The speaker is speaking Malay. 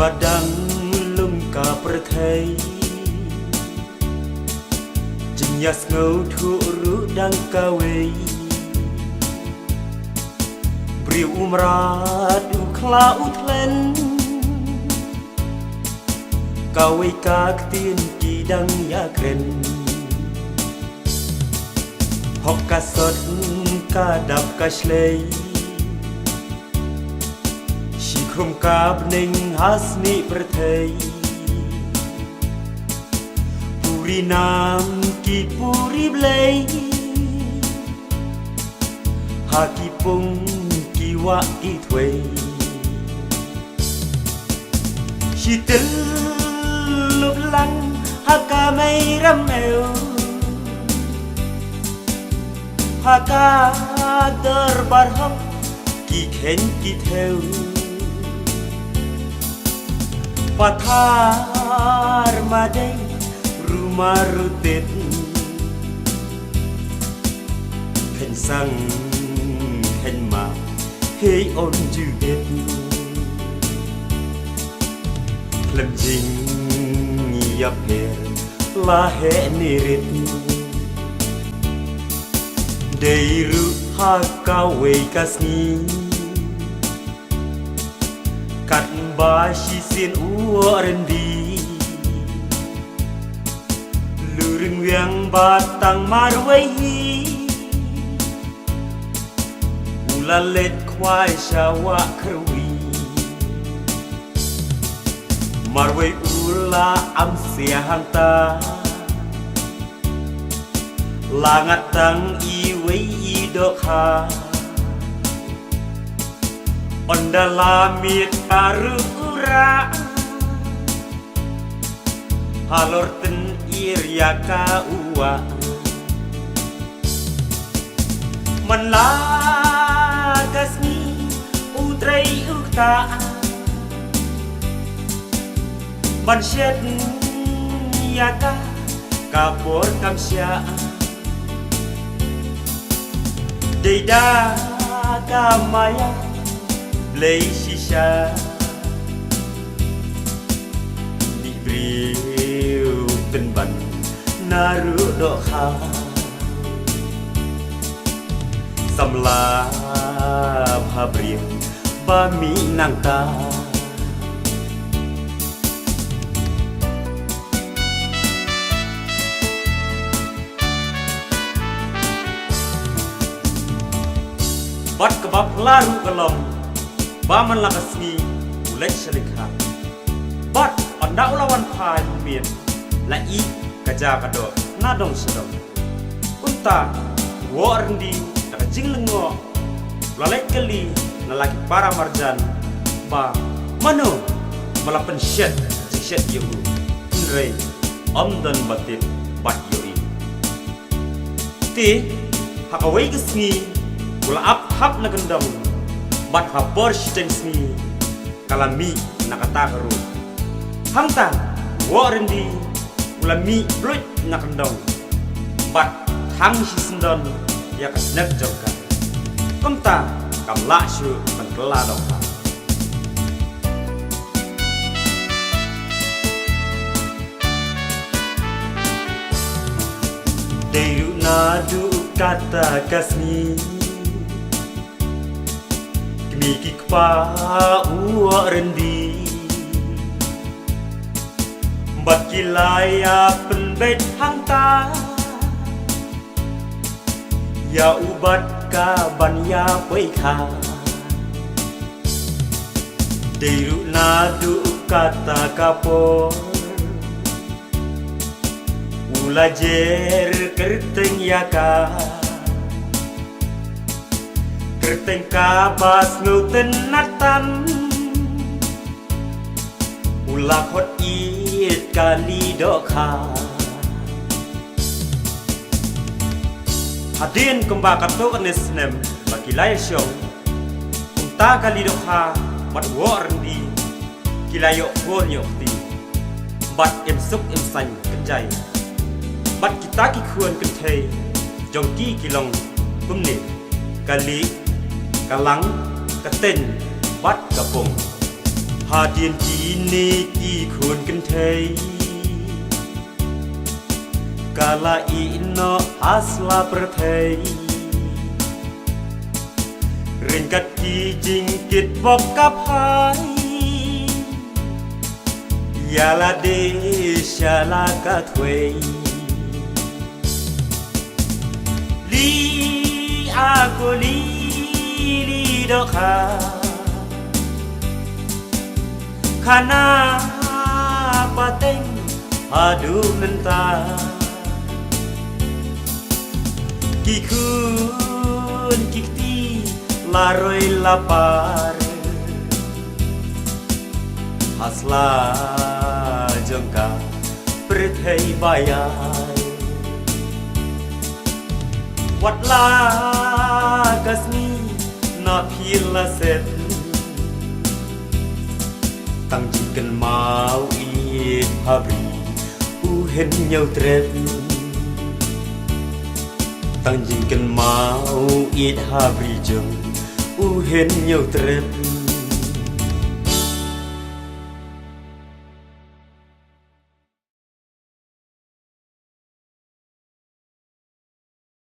បាដាំងលំកាប្រថៃជាញាស្ងៅធុរុដាំងកាវេព្រាវអ៊ុំរ៉ាឌូខ្លាអ៊ូថ្លែនកាវេកាខ្ទៀនជីដាំងយ៉ាក្រែនហកកាសតកាដាប់កាឆ្លេក្រុមកាបនឹងហាស្នីប្រថេពូរីណាមគីពូរីប្លេហាគីពុងគីវ៉ាគីធ្វេជីទិលលុបឡាំងហាកាមៃរំអេវហាកាដរបារហំគីខេនគីថេវPathar madai rumah rutit Khen sang khen ma hei on judet Klem jing yap her la he nirit Deiru ha kawe kasni Kat ba shi sin uarendi Luring wiang batang marwai Ulalet kwai shawa kerwi Marwai ula am siahang ta Langat tang iwai idokha Onda lamit arura Halor ten irya kaua Manlagasmi utrai ukta Manshet yaka kapor kamsya Deida kamaya Play shisha Di briu tên bần Naru do kha Samla Habrim Ba mi nang ta Bat kebab laru kelom Baman lakasni ulek syarikha Bat onda ulawan phai mien La i kaja kado nadong sedong Unta Warndi Naka jing lengo Lalek keli Nalaki para marjan Ba Mano Malapan syed Jing syed yuhu Nrei Om dan batit Bat yoi Ti Hakawai kesni Ula ap hap na gendong Bat habor shiteng sni Kalami nakatakaru Hangtang Warendi Ulami bluit nakandong Bat hang shisendon Ya kasnek jokka Kumta Kamla syu Mengkeladok Deru nadu kata kasni Mikik pa uarendi Bat kilaya penbet hangta Ya ubat ka ban ya peikha Deru nadu kata kapor Ulajer kerteng yaka Kerteng kabas nguten natan Ula khot it kali dokha Hadin kembaka to kanesnem bagi lay show Unta kali dokha mat warndi Kilayo gon yokti Bat em suk em sanh kenjai Bat kita ki khuan kenthei Jongki kilong kumni Kali Kalang, Katen, Bat Kapong Hà điên chỉ nê kỳ khôn kinh thấy Kala ino asla perthei Ringkat ki jingkit bok kapai Yala de shala ka thwei Li ako li do kha Khana pateng adu nenta Ki kun kikti laroi lapar Hasla jengka perthei bayai Watla kasmi na phila set Tăng chicken mau ít habri u hen nhau tret Tăng chicken mau ít habri jeng u hen nhau tret